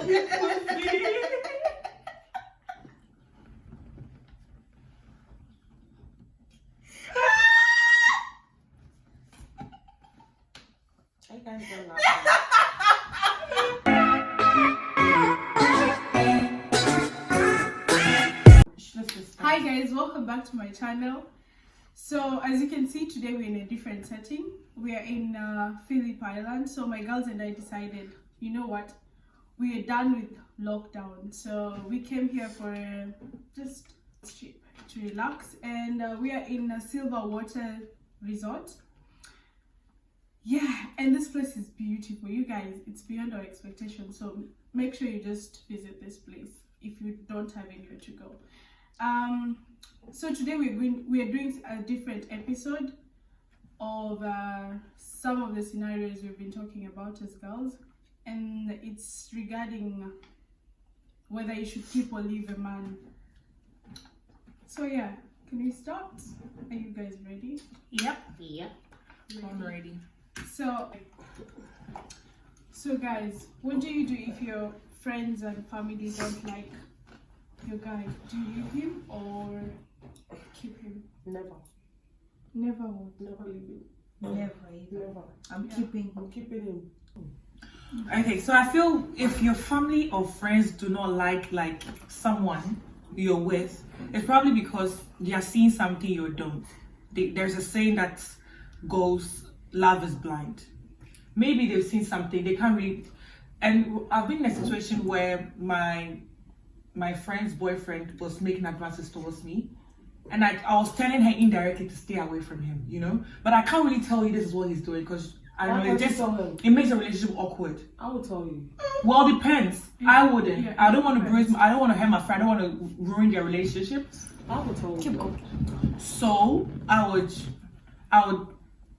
I can't go now. Hi guys, welcome back to my channel. So as you can see, today we're in a different setting. We are in Phillip Island. So my girls and I decided, you know what, we are done with lockdown, so we came here for just to relax, and we are in a Silver Water Resort. Yeah, and this place is beautiful, you guys. It's beyond our expectations, so make sure you just visit this place if you don't have anywhere to go. So today we are doing a different episode of some of the scenarios we've been talking about as girls, and it's regarding whether you should keep or leave a man. So yeah, can we start? Are you guys ready? Yep. I'm ready. So guys, what do you do if your friends and family don't like your guy? Do you leave him or keep him? Never. Never what? Never leave him. Never. I'm Yeah. keeping him. Okay, so I feel if your family or friends do not like someone you're with, it's probably because they are seeing something you don't. There's a saying that goes, love is blind. Maybe they've seen something they can't really. And I've been in a situation where my friend's boyfriend was making advances towards me, and I was telling her indirectly to stay away from him, you know. But I can't really tell you this is what he's doing because I know it makes a relationship awkward. I will tell you. Well, depends. I wouldn't. Yeah, I don't want to bruise. I don't want to hurt my friend. I don't want to ruin their relationship. I will tell you. So I would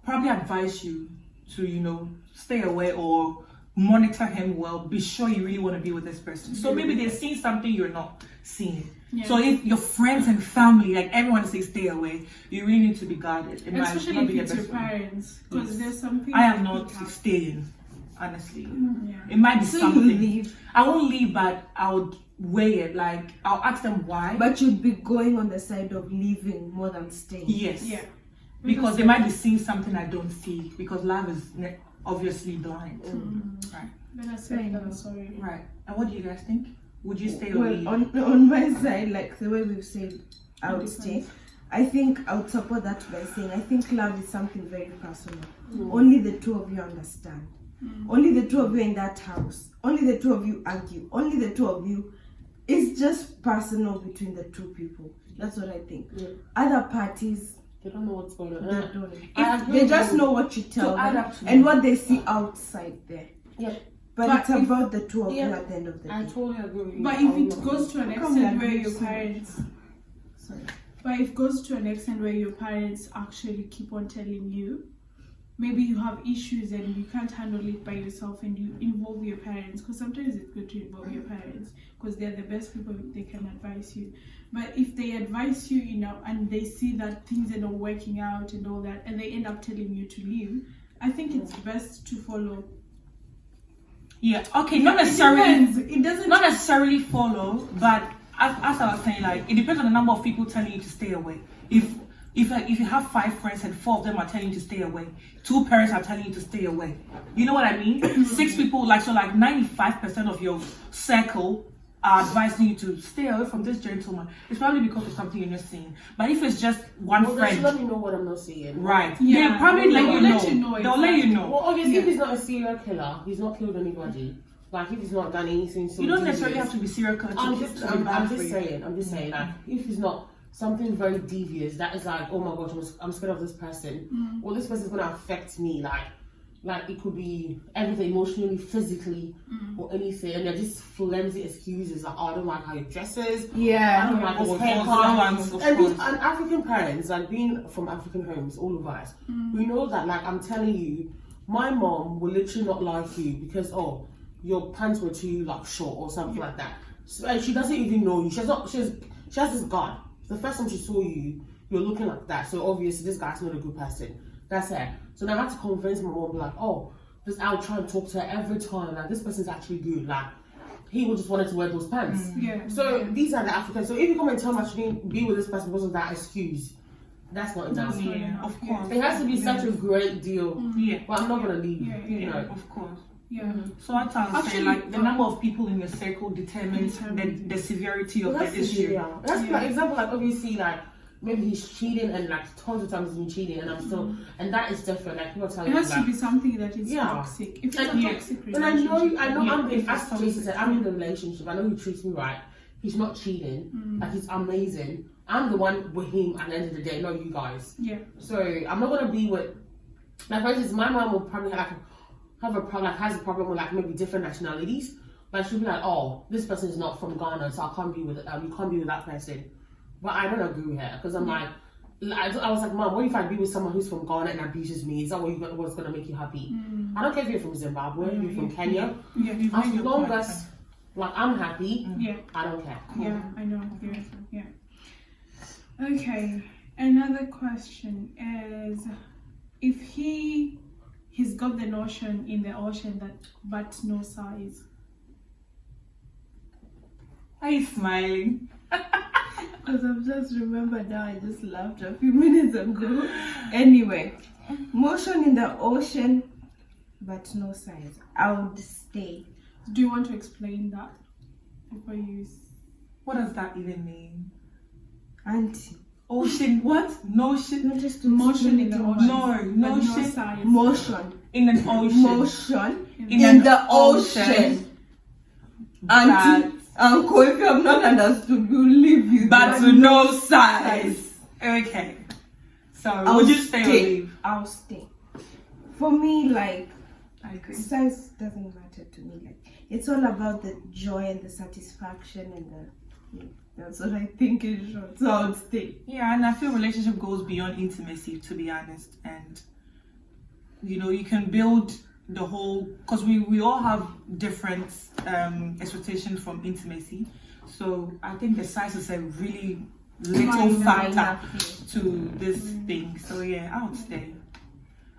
probably advise you to, you know, stay away or monitor him well. Be sure you really want to be with this person. So maybe they're seeing something you're not seeing. Yeah. So if your friends and family, like everyone says, stay away, you really need to be guarded. Especially if it's your parents, because there's something. I am not staying, honestly. Yeah. It might be So something. you leave. I won't leave, but I would weigh it. Like I'll ask them why. But you'd be going on the side of leaving more than staying. Yes. Yeah. Because they might be seeing something I don't see. Because love is obviously blind. Right. Then I say I'm sorry. Right. And what do you guys think? Would you stay or Well, leave? on my side, like the way we've said, I would stay. I think I would support that by saying I think love is something very personal. Only the two of you understand. Only the two of you in that house. Only the two of you argue. Only the two of you. It's just personal between the two people. That's what I think. Yeah. Other parties, They don't know what's going on. they don't. I They just know what you tell them to and what they see outside there. Yeah. But it's about the two of you Yeah. at the end of the day. I totally agree with you. But if it goes to an extent where your parents, Sorry. but if it goes to an extent where your parents actually keep on telling you, maybe you have issues and you can't handle it by yourself, and you involve your parents, because sometimes it's good to involve your parents because they're the best people, they can advise you. But if they advise you, you know, and they see that things are not working out and all that, and they end up telling you to leave, I think it's best to follow. Yeah. Okay. Not necessarily. It doesn't. Not necessarily follow, but as I was saying, like it depends on the number of people telling you to stay away. If you have 5 friends and 4 of them are telling you to stay away, 2 parents are telling you to stay away. You know what I mean? 6 people, like 95% of your circle are advising you to stay away from this gentleman. It's probably because of something you're not seeing. But if it's just one They friend, should let me know what I'm not seeing. right? Yeah. They'll probably let you know. They'll let you know. Well, obviously, if he's not a serial killer, he's not killed anybody. Like if he's not done anything, so You don't necessarily have to be serial killer. I'm just saying, like if he's not something very devious, that is like, oh my gosh, I'm scared of this person. Well, this person's gonna affect me, like it could be everything, emotionally, physically, or anything, and they're just flimsy excuses like, oh, I don't like how he dresses. Yeah. I don't like his haircut. And African parents, like being from African homes, all of us, we know that. Like I'm telling you, my mom will literally not like you because your pants were too like short or something like that. So, and she doesn't even know you. She has this guard. The first time she saw you, you're looking like that. So obviously this guy's not a good person. That's it. So now I had to convince my mom, like, I'll try and talk to her every time. Like this person's actually good. Like he would just wanted to wear those pants. Yeah. So these are the Africans. So if you come and tell me I shouldn't be with this person because of that excuse, that's not enough. That's not Yeah, enough. of course. It has to be such a great deal. Yeah, But I'm not gonna leave. Yeah, You know. of course. Yeah. So I try to say, Actually, like, the number of people in your circle determines the severity of That's the issue. Yeah. That's Yeah. like example, like obviously, like maybe he's cheating and like tons of times he's been cheating, and I'm still, and that is different. Like people are telling It me, has to like, be something that is Yeah. toxic. If it's a And toxic and I know, relationship, I'm if in, as it's Jason toxic. said, I'm in the relationship. I know he treats me right. He's not cheating. Like he's amazing. I'm the one with him at the end of the day, not you guys. Yeah. So I'm not gonna be with. Like for instance, my mom will probably have a problem, like has a problem with like maybe different nationalities. Like she'll be like, oh, this person is not from Ghana, so I can't be with you can't be with that person. But I don't agree with her because I'm like, I was like, Mom, what if I be with someone who's from Ghana and abuses me? Is that what's gonna make you happy? I don't care if you're from Zimbabwe, if you're from Kenya. Yeah. As long as like I'm happy, Yeah. I don't care. Yeah, I know. Yeah. Okay. Another question is, if he's got the notion in the ocean that but no size. Are you smiling? Because I've just remembered now, I just laughed a few minutes ago. Anyway, motion in the ocean, but no size. I would stay. Do you want to explain that before you? What does that even mean? Auntie. Ocean, what? Notion? Not just Motion in the ocean. No, but no notion. size. Motion. In an ocean. Motion In in an the ocean. ocean. Auntie, uncle, if you have not understood, we'll leave you. But there. to no size. Okay. So, would you stay or leave? I'll stay. For me, like, I agree. size doesn't matter to me. Like, it's all about the joy and the satisfaction and the. That's what I think in short. So I'll stay. Yeah, and I feel relationship goes beyond intimacy, to be honest. And you can build the whole, because we all have different expectations from intimacy. So I think the size is a really little factor to this thing. So yeah, I'll stay.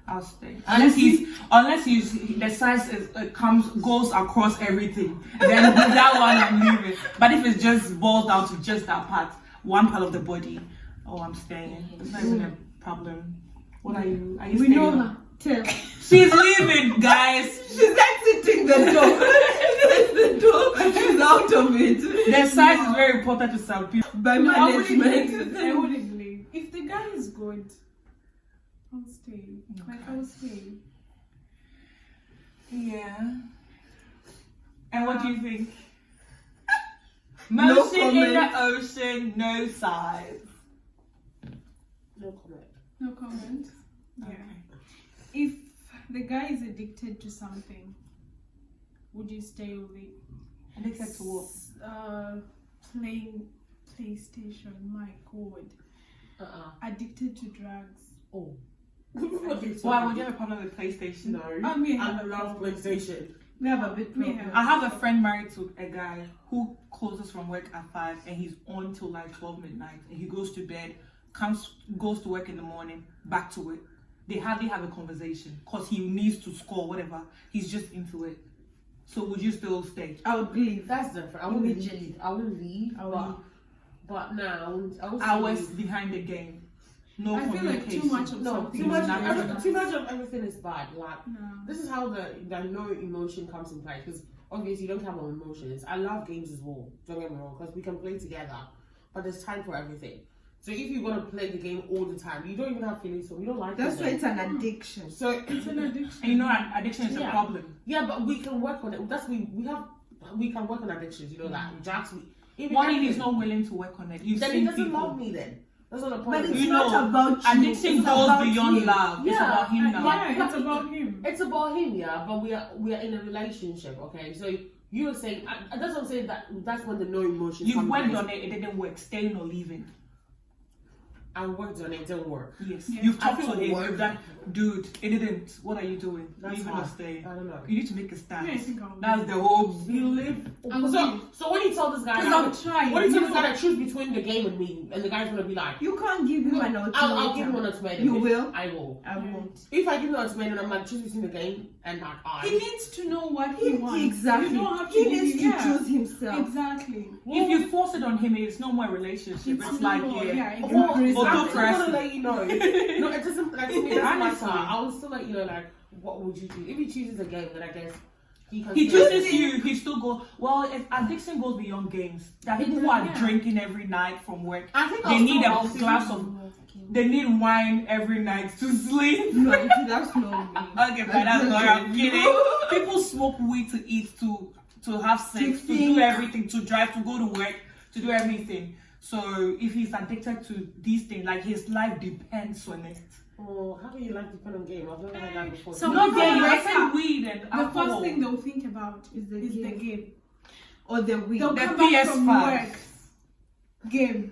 Unless the size goes across everything, then that one I'm leaving. But if it just boils down to just that part, one part of the body, I'm staying. It's not even a problem. What are you? Are you We staying? know her. Tell. She's leaving, guys. She's exiting the door. The door. She's out of it. The size is very important to some people. By No, I management. wouldn't leave. If the guy is good, I'll stay. Like I'll stay. Yeah. And what do you think? No Motion in comment. the ocean, no size. No comment. No comment. Yeah. Okay. If the guy is addicted to something, would you stay with it? Addicted to what? Playing PlayStation. My God. Addicted to drugs. Oh. Why would you have a problem with PlayStation? No. We I have a love problem. PlayStation. We have a bit We problem. have- I have a friend married to a guy who closes from work at 5 and he's on till like 12 midnight and he goes to bed, goes to work in the morning, back to it. They hardly have a conversation because he needs to score whatever. He's just into it. So would you still stay? I would leave. That's different. I wouldn't Immediately. leave. I wouldn't leave. I would But leave. but now I would Hours leave. behind the game. No I feel like communication. too much of No, something. too much. is not enough. Too much of everything is bad. Like No. this is how the no emotion comes in play because obviously you don't have no emotions. I love games as well. Don't get me wrong, because we can play together, but there's time for everything. So if you're gonna play the game all the time, you don't even have feelings for. You don't like That's it why then. it's an addiction. So It's an addiction. And addiction is a Yeah. problem. yeah, but we can work on it. We can work on addictions. You know that. Jax, What if he's not willing to work on it? You've then he seen doesn't people. love me then. That's not the point. But of it's it. You not know, about you. Addiction It's goes about beyond him. love. It's Yeah, about him now. Yeah, it's about him. It's about him, yeah, but we are in a relationship, okay? So you were saying that's what I'm saying, that's when the no emotions You've come worked in. on it, it didn't work. Staying or leaving. I worked on it, it didn't work. Yes. Yeah. You've I talked feel to him. work. You've done, dude, it didn't. What are you doing? That's Leaving hard. or staying? I don't know. You need to make a stand. Yeah, I think I'll That's leave. the whole. You live. I'll So, leave. so when you tell this guy, Because I'll try. what do you tell You this guy know. to choose between the game and me, and the guy's gonna be like, You can't give him an ultimatum. I'll give him an ultimatum. You If- will? I will. I won't. If I give him an ultimatum, I'm like choose between the game and like He needs to know what he wants. Exactly. You don't have to He give needs him- to yeah. choose himself. Exactly. If you force it on him, it's no more a relationship. It's like, yeah, Or, it's I'm still pressing. gonna let you know. No, it doesn't. Like to me, it doesn't matter. I will still let you know. Like, what would you do if he chooses a game? Then I guess he chooses you. He still go. Well, if addiction goes beyond games, there are people who are drinking every night from work. I think They need a glass of. They need wine every night to sleep. No, that's not me. Okay, but that's not. I'm kidding. People smoke weed to eat, to have sex, to do everything, to drive, to go to work, to do everything. So if he's addicted to these things, like his life depends on it. Oh, how can you like depend on game? I've never had that before. So No, when game. they I wake said up, weed and the alcohol. first thing they'll think about Is the is the game. game. Or the weed. They'll The come back from PS5. work. Game.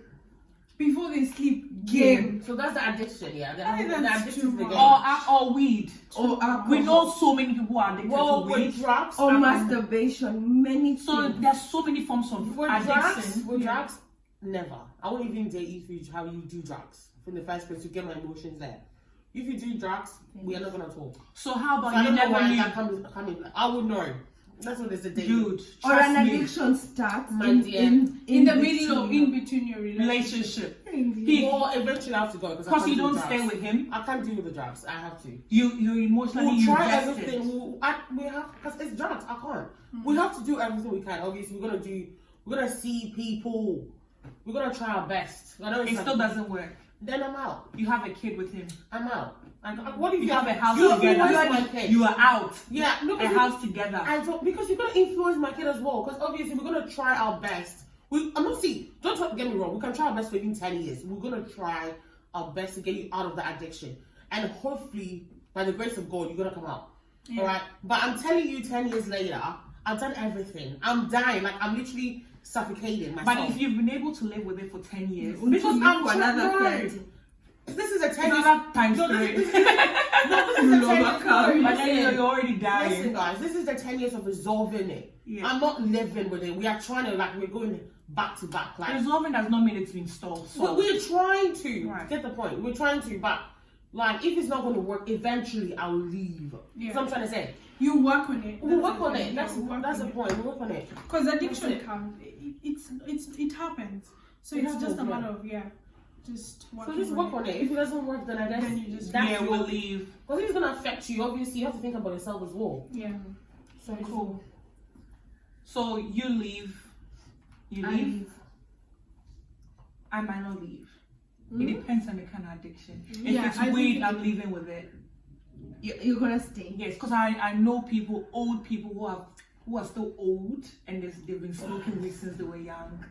Before they sleep, game. So that's the addiction, yeah. The, I think the that's addiction too is the much. game. Or weed. Or alcohol. We know so many people who are addicted Well, to weed. with drugs, Or masturbation. Many So things. there's so many forms of addiction. with drugs, never. I won't even date you if you how you do drugs from the first place to get my emotions there. If you do drugs, we are not gonna talk. So how So about I you don't know never why knew? that come in. I would know. That's what it's a date. Dude, Or trust an me. addiction starts My in, dear. In the middle of, between. in between your relationship. Relationship. He, Or eventually I have to go because you don't stay with him. I can't deal with the drugs. I have to. You emotionally We'll try invested. everything. We have because it's drugs. I can't. We have to do everything we can. Obviously, we're gonna see people. We're gonna try our best. I know It still doesn't work. Then I'm out. You have a kid with him. I'm out. Like, what if You have a house you together. influence my kid? You are out. Yeah, look A at house together. I don't because you're gonna influence my kid as well. Because obviously we're gonna try our best. I'm not see. Don't get me wrong. We can try our best for even 10 years. We're gonna try our best to get you out of the addiction, and hopefully, by the grace of God, you're gonna come out. Yeah. All right. But I'm telling you, 10 years later, I've done everything. I'm dying. Like I'm literally suffocating myself. But if you've been able to live with it for 10 years, because I'm for another trying. 30. This is a 10 years. another times No, three. this is a 10 years. But then you're already dying. Listen, guys, this is the 10 years of resolving it. Yeah. I'm not living with it. We are trying to, we're going back to back. Like, Resolving does not mean it's been installed. So we're trying to. Right. Get the point. We're trying to, but, if it's not going to work, eventually I'll leave. Yeah. That's what I'm trying to say. You work on it. We'll work on it. That's the point. We'll work on it. Because addiction That's it. comes. It happens. So It it's just a happens, matter of just working So just work on it. If it doesn't work, then I guess Then you just- that's yeah, your- we'll leave. Because it's going to affect you. Obviously, you have to think about yourself as well. Yeah. So Cool. So you leave. You I leave. leave. I might not leave. It depends on the kind of addiction. If Yeah, it's I think weed, it- I'm leaving with it. You're gonna stay. Yes, because I know people, old people who are still old and they've been smoking weed since they were young.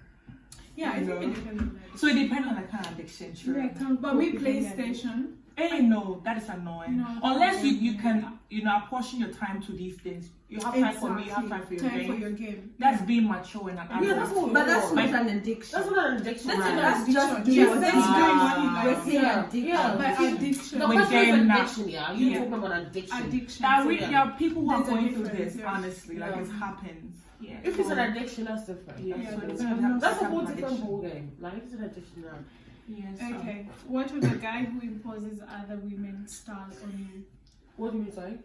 Yeah, I You think know. it depends on that. So it depends on the kind of addiction, sure. Yeah, I can't But cope we with play any station. Hey, no, that is annoying. No, Unless you yeah. can, apportion your time to these things. You have time for me, you have time for your Time game. for your game. That's being mature and an adult. Yeah, that's what we But that's want. not an addiction. That's not an addiction. That's right? not That's addiction. just Just doing what that's you doing like. what you like. We're saying Yeah. addiction. Yeah. But addiction. The With question is game now. addiction, yeah. You're Yeah. talking about addiction. Addiction. There are people who are There's a going through difference, this, yeah. honestly. Like, Yeah. it happens. Yeah. If it's an addiction, that's different. Yeah, Yeah, so it that's depends on That's a the whole type of different addiction. ball game. Like, if it's an addiction now. Yeah, so- Okay. What with a guy who imposes other women's style on you? What do you mean, sorry?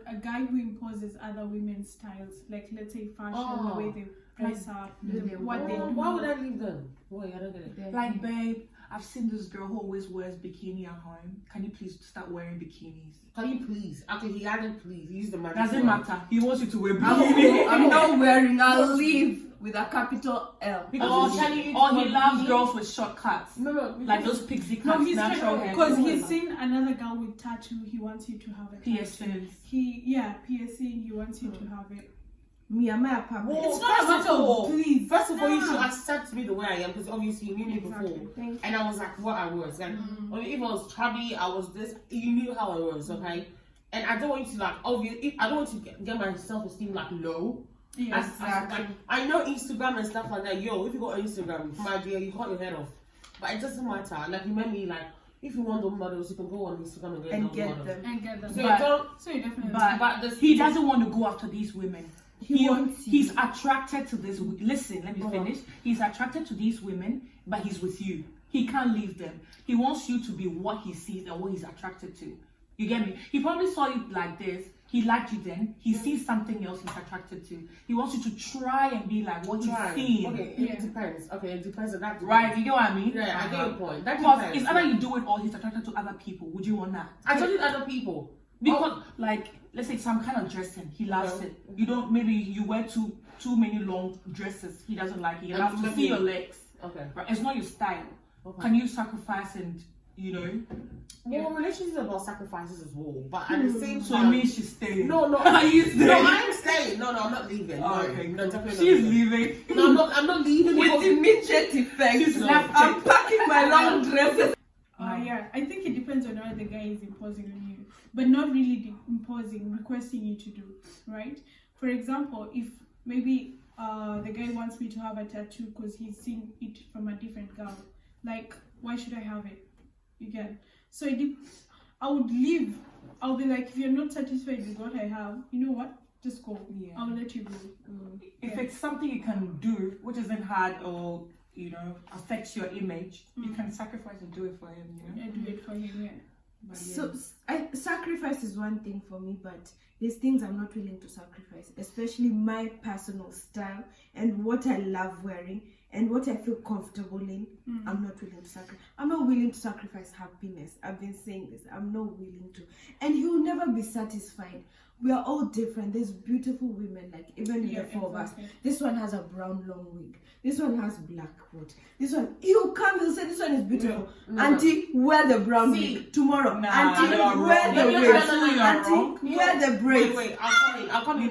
A guy who imposes other women's styles, like let's say fashion, Oh. the way they dress up, what they do. Why would I leave them? Wait, I don't get it. Like, babe, I've seen this girl who always wears bikini at home. Can you please start wearing bikinis? Can you please? Okay, he added please. He used the magic Doesn't word. matter. He wants you to wear I'm, bikini. I'm not wearing. I'll leave with a capital L. Because Or he's telling you to or he wear loves bikini. girls with short cuts. No, Like those pixie cuts, No, he's natural hair. because he's seen another girl with tattoo. He wants you to have a tattoo. Piercings. Piercing. He wants you to have it. Me, am I a public? Well, It's not a first of matter of all- please. First of all, you No. should accept me the way I am because obviously you knew me Exactly. before. Thank you. And I was like what I was. Like, or if I was chubby, I was this. You knew how I was, okay? And I don't want you to like, obviously, I don't want to get my self-esteem like low. Yeah. Like, I know Instagram and stuff like that. Yo, if you got Instagram, my dear, you cut your head off. But it doesn't matter. Like, you met me, like, if you want the models, you can go on Instagram and And the get models. them. And get them. So But- don't. So you definitely. But he doesn't want to go after these women. He wants you. He's attracted to this. Listen, let me Uh-huh. finish. He's attracted to these women, but he's with you. He can't leave them. He wants you to be what he sees and what he's attracted to. You get me? He probably saw it like this. he liked you then. He sees something else he's attracted to. He wants you to try and be like what he's seeing. Okay, it depends. Okay, it depends on that. Right, you get what I mean? Yeah, I get your point. That Because depends. it's either you do it or he's attracted to other people. Would you want that? I told you other people. Because, like, let's say some kind of dressing, he loves it. You don't, maybe you wear too many long dresses, he doesn't like it. He loves to see your legs. Okay. Right? It's not your style. Okay. Can you sacrifice and, you know? Well, relationships are about sacrifices as well, but at the same time. So it means she's staying. No, Are you staying? no, I'm staying. No, I'm not leaving. Oh, no, okay. no, definitely She's not leaving. No, I'm not leaving. With because- immediate effect. She's left. I'm packing my long dresses. Yeah, I think it depends on what the guy is imposing on you, but not really imposing, requesting you to do, right? For example, if maybe the guy wants me to have a tattoo because he's seen it from a different girl, like, why should I have it? Again, so I would leave. I'll be like, if you're not satisfied with what I have, you know what? Just go. Yeah. I'll let you go. If it's something you can do, which isn't hard or, you know, affects your image, you can sacrifice and do it for him, you know? I do it for him, yeah. But yeah. So sacrifice is one thing for me, but there's things I'm not willing to sacrifice, especially my personal style and what I love wearing and what I feel comfortable in. I'm not willing to sacrifice. I'm not willing to sacrifice happiness. I've been saying this. I'm not willing to. And he will never be satisfied. We are all different. There's beautiful women, like even in the four of us. This one has a brown long wig. This one has black coat. This one, he'll come, he'll say, this one is beautiful. Auntie, wear the brown wig tomorrow. Auntie, wear the wig. Auntie, wear the braids. Wait, I'll come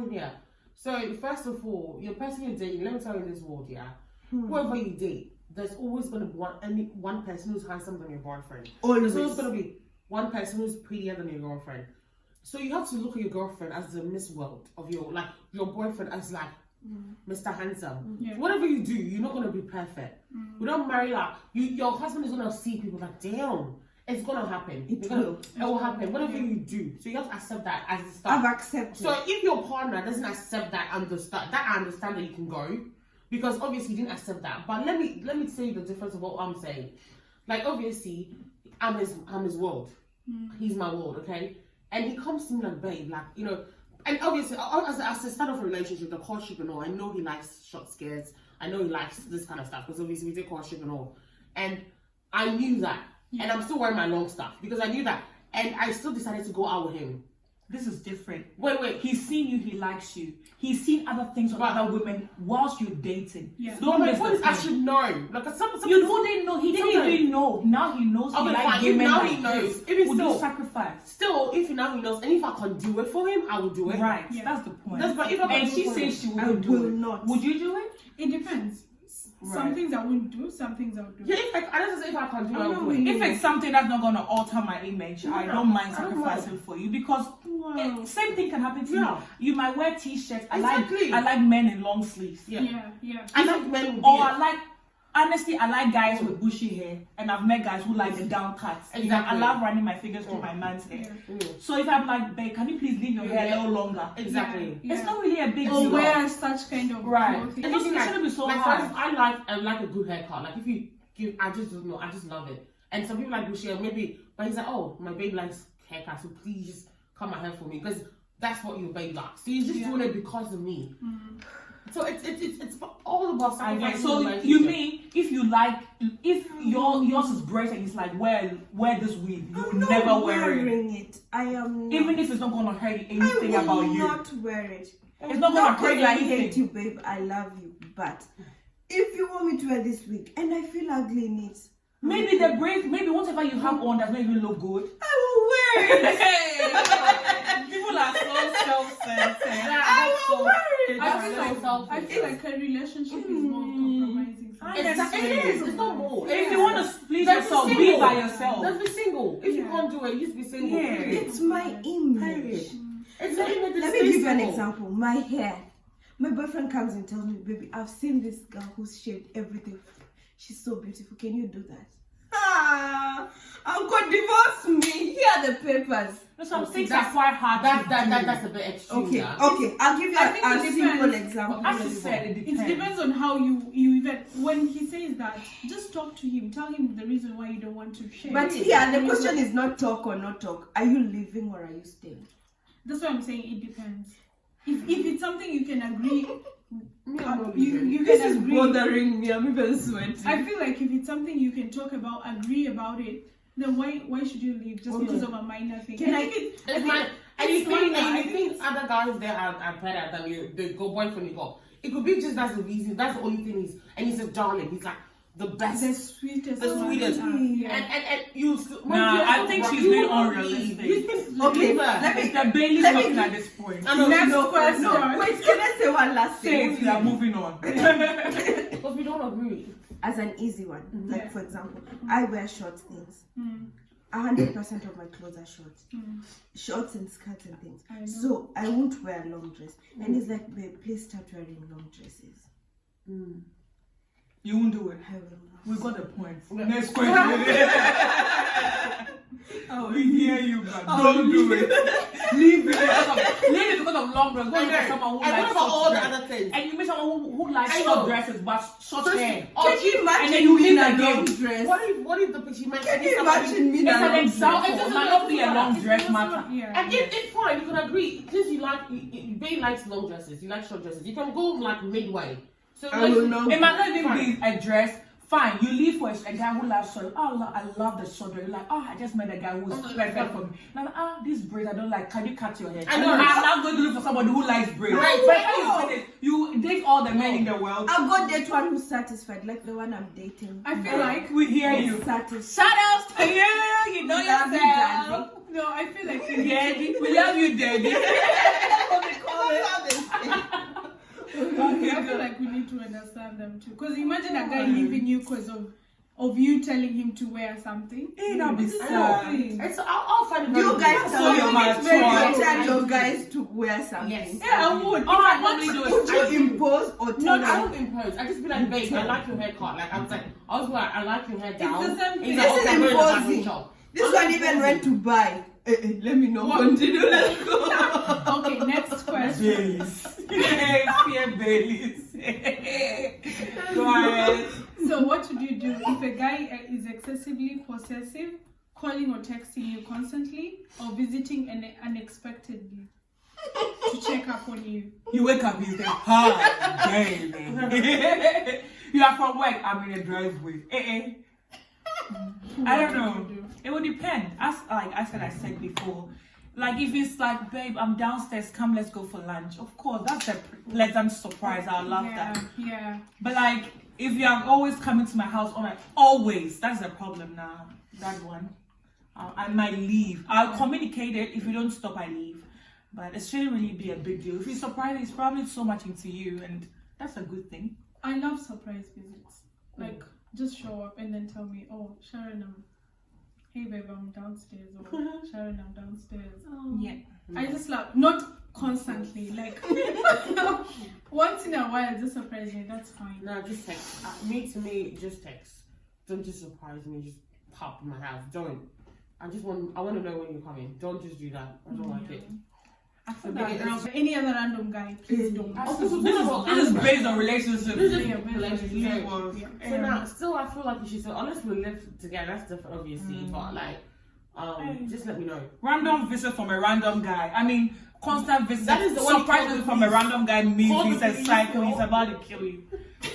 in here. So, first of all, your person you're dating, let me tell you this world, yeah? Whoever you date, there's always going to be one person who's handsome than your boyfriend. Always. There's always going to be one person who's prettier than your girlfriend. So you have to look at your girlfriend as the Miss World of your boyfriend as like Mr. Handsome. Yeah. Whatever you do, you're not gonna be perfect. We don't marry like your husband is gonna see people like, damn, it's gonna happen. It will happen. Whatever you do, so you have to accept that as the start. I've accepted. So if your partner doesn't accept that, I understand that you can go, because obviously you didn't accept that. But let me say the difference of what I'm saying. Like obviously, I'm his world. He's my world, okay? And he comes to me like, babe, like, you know, and obviously, as the start of a relationship, the courtship and all, I know he likes short skirts. I know he likes this kind of stuff, because obviously we did courtship and all. And I knew that. And I'm still wearing my long stuff, because I knew that. And I still decided to go out with him. This is different. Wait. He's seen you, he likes you. He's seen other things on other women whilst you're dating. Yeah. No, my point is I should know. Like, You wouldn't know. He didn't even know. Now he knows. Okay, he likes fine. women Now like he knows. this. If it's Would still you sacrifice? Still, if now he knows, and if I can do it for him, I will do it. Right. Yeah. That's the point. But if I can And do she it for says him, she I wouldn't will do it. not. Would you do it? It depends. Some Right. things I won't do, some things I'll do. Yeah, I don't say if I can do it, I'm I not will do it. really- If it's something that's not going to alter my image, I don't mind sacrificing for you, because same thing can happen to you. You might wear t-shirts. Exactly. I like men in long sleeves. Yeah. I like men with Or beard. honestly, I like guys with bushy hair, and I've met guys who like the down cuts. You know, I Exactly. love running my fingers through my man's hair. Yeah. So if I'm like, babe, can you please leave your hair a little longer? Exactly. Yeah. It's not really a big Or deal. wear such kind of Right. clothing. And it shouldn't be so hard. I like a good haircut. Like if you give, I just don't know. I just love it. And some people like bushy hair, maybe, but he's like, oh, my babe likes haircut, so please just cut my hair for me, because that's what your babe likes. So you're just doing it because of me. So it's all about sacrifice. So you mean if yours is braids and it's like wear this wig, you I'm not never wear it. wearing it. I am not. Even if it's not gonna hurt anything I about will you. not wear it. It's not gonna hurt because I anything. hate you, babe. I love you, but if you want me to wear this wig and I feel ugly in it, Maybe the braids, maybe whatever you have on does not even look good. I will wear it. People are so self-centered. I will wear it. I feel like a relationship is more compromising. Exactly. It is. It's not more. If you want to please Let's yourself, be be single. by yourself. Let's be single. If you can't do it, just be single. Yeah. Period. It's my image. Period. It's not even Let me give you an example. My hair. My boyfriend comes and tells me, baby, I've seen this girl who's shaved everything. She's so beautiful. Can you do that? Uncle, divorce me. Here are the papers. Some things are quite hard. That's a bit extreme. Okay, yeah. okay. I'll give you I think a it simple depends. example. As you said, it It depends. depends on how you even, when he says that, just talk to him. Tell him the reason why you don't want to share. But here, the question is not talk or not talk. Are you leaving or are you staying? That's why I'm saying it depends. If it's something you can agree, you This can is agree. bothering me. I'm even sweating. I feel like if it's something you can talk about, agree about it, then why should you leave just because of a minor thing? It's my, and you think other guys there are better than you, the boyfriend you got. It could be just that's the reason, that's the only thing and he's a darling, he's like the best, the sweetest. And you I think she's being unrealistic. Okay, They're barely talking at this point. Next question. Wait, can I say one last Say thing? it, we are moving on. because we don't agree. As an easy one, like for example, I wear short things. 100% of my clothes are short, shorts and skirts and things. So I won't wear a long dress. And it's like, babe, please start wearing long dresses. You won't do it. I will not. We got the point. Next question. We hear you, but don't do it. Leave it. Leave it because of long dress. Go and get someone who likes all the short other things. And you meet someone who likes short dresses but short hair. Can you imagine And then you me leave in a again. long dress? What if the she might Can you imagine me in It's a an long example. dress? It might not be a long dress matter. And it's fine, you can agree. Since you like, Bae likes long dresses, you like short dresses. You can go like midway. So I will not. It might not even be a dress. Fine, you leave for a guy who loves short. Oh, I love the short dress. You're like, I just met a guy who's perfect for me. And I'm like, these braids I don't like. Can you cut your hair? I know. I'm not going to look for somebody who likes braids. Right. But you date all the men in the world. I'll go date one who's satisfied, like the one I'm dating. I feel like We hear you. Satisfied. Shout outs to you. You know Love you, yourself. no, I feel like Daddy, we love you, Daddy. I feel like we need to understand them too. Because imagine a guy leaving you because of you telling him to wear something. That'll be I sad. know. I'll find it. You guys tell your choice. tell your guys to wear something. Yes. Yeah, I would. All I normally do Would is you impose or tell No, I them? don't impose. I just be like, babe, I like your haircut. Like I'm like, I was like, I like your hair down. the same thing. He's like, This is okay, I'm going to the imposing. shop. This one even went to buy. Let me know. Continue. Let's go. Okay, next question. Baileys. Fear Baileys. Go ahead. So what should you do if a guy is excessively possessive, calling or texting you constantly, or visiting unexpectedly to check up on you? You wake up, he's there. Hi, baby. You are from work. I'm in a driveway. I don't know. It would depend. As I said before. Like if it's like, babe, I'm downstairs. Come, let's go for lunch. Of course, that's a pleasant surprise. I love that. Yeah. But like, if you are always coming to my house, always, that's the problem now. That one, I might leave. I'll communicate it. If you don't stop, I leave. But it shouldn't really be a big deal. If he's surprised, he's probably so much into you, and that's a good thing. I love surprise visits. Like, just show up and then tell me, oh, Sharon, hey babe, I'm downstairs. Or Sharon, I'm downstairs. Yeah. I just love, not constantly, like once in a while, just surprise me. That's fine. No, just text. To me, just text. Don't just surprise me. Just pop in my house. Don't. I want to know when you're coming. Don't just do that. I don't like it. I feel that girls, any other random guy, please don't. This is based on relationships. This is Yeah, relationship. Yeah. So now, still, I feel like you should say, unless we live together, that's different, obviously. But like, just let me know. Random visit from a random guy. I mean, constant visit. That is the one surprise you visit call from a the random guy means Call he's the a police, psycho. no. He's about to kill you.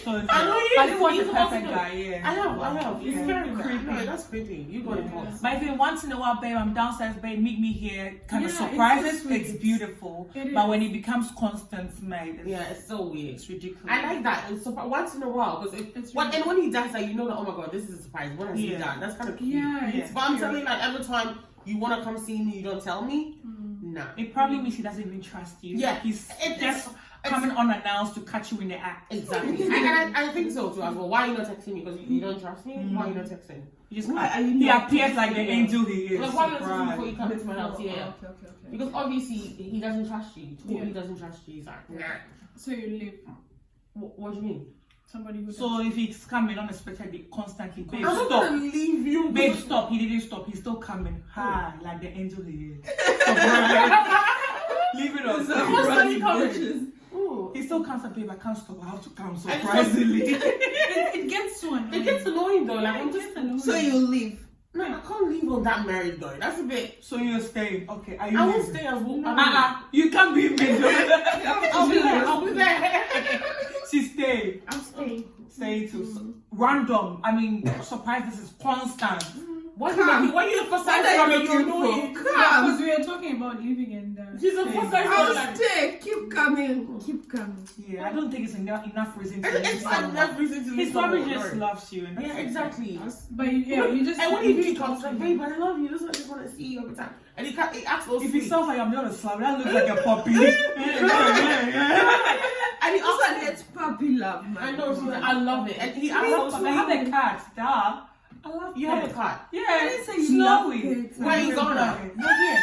So I know he I is. didn't want the He's perfect also- guy. Yeah. I have. It's Yeah. very creepy. No, that's creepy. You got it caught. But if it once in a while, babe, I'm downstairs, babe, meet me here, kind of Yeah, surprise, it's it's, so sweet. beautiful. It But is. when it becomes constant, mate, Yeah, it's so weird. it's ridiculous. I like that. It's once in a while because and when he does that, you know that, oh my god, this is a surprise. When has he done? That's kind of cute. Yeah, it's But I'm cute. telling you, like every time you want to come see me, you don't tell me. Nah. It probably means he doesn't even trust you. Yeah. He's It's- just coming unannounced to catch you in the act. Exactly. and I think so too as well. Why are you not texting me? Because you don't trust me? Why are you not texting? You just, Why are you he not appears like the angel he is. Like, why are you not texting me Surprise. before you come to my house? Yeah. Okay. Because obviously he doesn't trust you. Yeah. He doesn't trust you. He's like, nah. So you leave What do you mean? somebody who So if he's coming unexpectedly, constantly, babe, I'm not stop. gonna leave you. Babe, stop. He didn't stop. He's still coming. Hi, like the angel he is. Leave it on. Constantly coming. Ooh. He still comes up, babe. I can't stop. I have to come. I just- Surprisingly. it gets so annoying. It gets annoying though. Like I'm just So you leave. No, I can't leave on that married guy. That's a bit. So you're staying? Okay. Are you? I won't stay as well. You can't be middle. I'll be there. I'll be there. She's staying. I'm staying. Staying to random. I mean, surprises is constant. Why are you emphasizing on it? You know it. Because we are talking about living and. She's emphasizing I'll on it. stay. Keep coming. Keep coming. Yeah, I don't think it's enough reason to It's enough reason to He leave probably someone, just right? loves you. And Yeah, exactly. But you just. And when he really comes, like, babe, I love you. This is what I just want to see you every time. And he acts those If he things. sounds like I'm gonna slap, that looks like a puppy. And he also It's puppy love, man. I know, she's like, I love it. And he acts so I have a sweet. cat. Duh. I love You pets. have a cat. Yeah, Say you love Snowy. pets. Where he's on her. Not yet.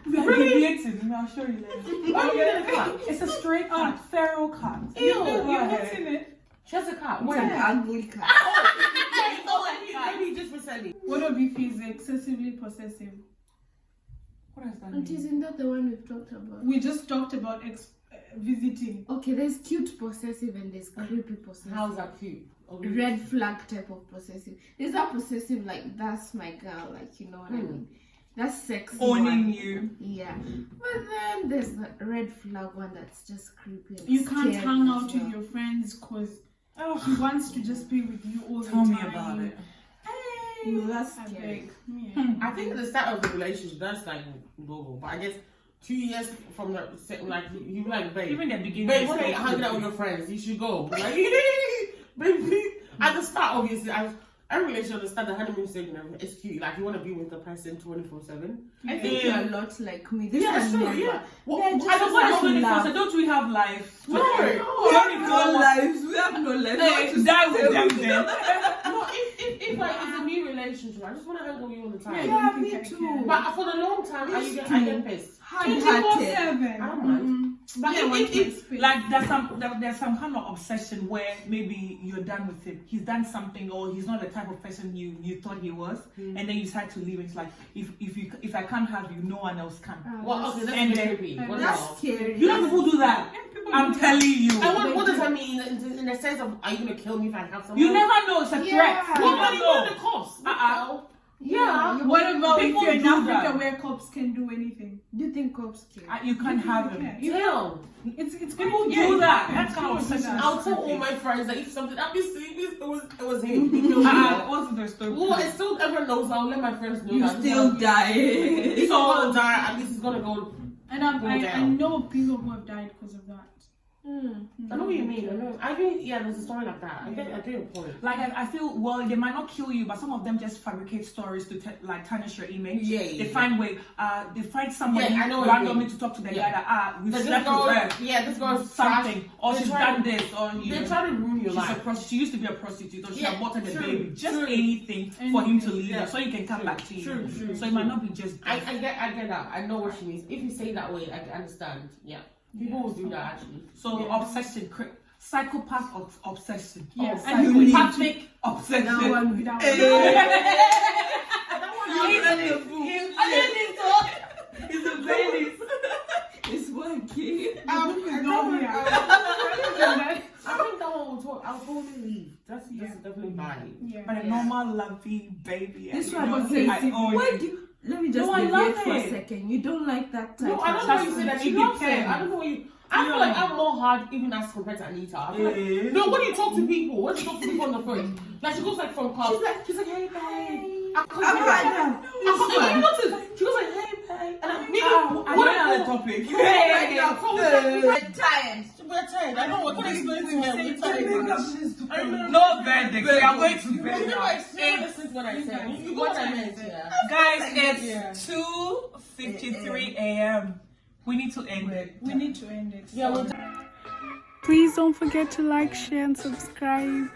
We are deviating. I'll show you later. Why do you get a cat? It's a stray cat, feral cat. Ew. What's in it? She has a cat. It's Where? an ugly cat. Maybe just for selling. What if he's excessively possessive? What does that But mean? isn't that the one we've talked about? We just talked about visiting. Okay, there's cute possessive and there's creepy possessive. How's that cute? Red flag type of possessive. There's that possessive, like, that's my girl, like, you know what I mean? That's sexy. Owning one. you. Yeah. But then there's the red flag one that's just creepy. And You can't scary hang as out with well. your friends because Oh, he wants to just be with you all the tell time. me about it. Hey, No, that's I scary. beg. Yeah. I think at the start of the relationship, that's like normal. But I guess 2 years from the like you like, babe. Even the beginning. Babe, when you're hanging out with your friends, you should go. Like, baby. At the start, obviously, every relationship at the start, the honeymoon stage and everything, it's cute. Like, you want to be with the person 24/7. I think you're a lot like me. This Yeah, is sure, never. yeah. Well, Yeah, just I don't like want to love. So don't we have life? No. We have no lives. We have no lives. Hey, die with them then. No, if like it's a new relationship, I just want to hang out with you all the time. Yeah. Yeah, me too. But for the long time, I get pissed. Hard-hearted. 24/7. I don't mind. But Yeah, if Like there's some kind of obsession where maybe you're done with him. He's done something, or he's not the type of person you thought he was, and then you decide to leave. It's like if I can't have you, no one else can. well, okay, that's And creepy. What That's else? scary. You know people do that. I'm telling you. And what does that mean in the sense of, are you gonna kill me if I have someone? You never know. It's a Yeah. threat. Well, You why do never you go to know. the cops? Yeah. What about if People you're in do Africa that. where cops can do anything? Do you think cops care? You can't have him. Yeah. Tell. It's People yeah, do that. yeah, That's kind of people do obsession. that. I'll tell all my friends that if something happens to me, it was him. He killed me. What's the story? Well, it still everyone knows. I'll let my friends know You that. still die. He's not gonna die. At least he's gonna go. And Go I down. know people who have died because of that. I know what you mean. I know. I think there's a story like that. I get your point. Like I feel, well, they might not kill you, but some of them just fabricate stories to like tarnish your image. Yeah, They find way. They find somebody Yeah, I know what you randomly mean. to talk to the Yeah. guy that we've Like, slept with her. this girl's Something, or They she's try done to- this, or you They know, try to ruin your she's a life. prostitute. She used to be a prostitute, or she Yeah, aborted the true, baby. Just true. anything for him to leave Yeah. her, so he can come back to you. True, So it might not be just. I get that. I know what she means. If you say it that way, I can understand. Yeah. People will do that actually. So obsession, psychopath of obsession. Yeah, Or and you psychopathic obsession. That one with That He's a baby. It's working. I think that one will talk. I'll totally leave. That's definitely mine. Yeah. But a normal, lovey baby. This you one don't was say, I crazy. own Why you. do you, let me just No, I deviate love for a it. second. You don't like that type No, I don't of know why you say that. She It loves it. depends. I don't know why you. I feel like I'm more hard even as compared to Anita. I feel like, no, when you talk to people, when you talk to people on the phone, like she goes like from cars. She's like, hey, babe. I've had that. You notice? She goes like, hey, babe. And I'm I don't know the topic. We're tired. We're tired. I know what can I explain to her. No verdict. We are going to bed now. Listen to what I said. You got what I meant, yeah. Guys, it's 2:53 a.m. We need to end it. We need to end it. Yeah, we'll Please don't forget to like, share, and subscribe.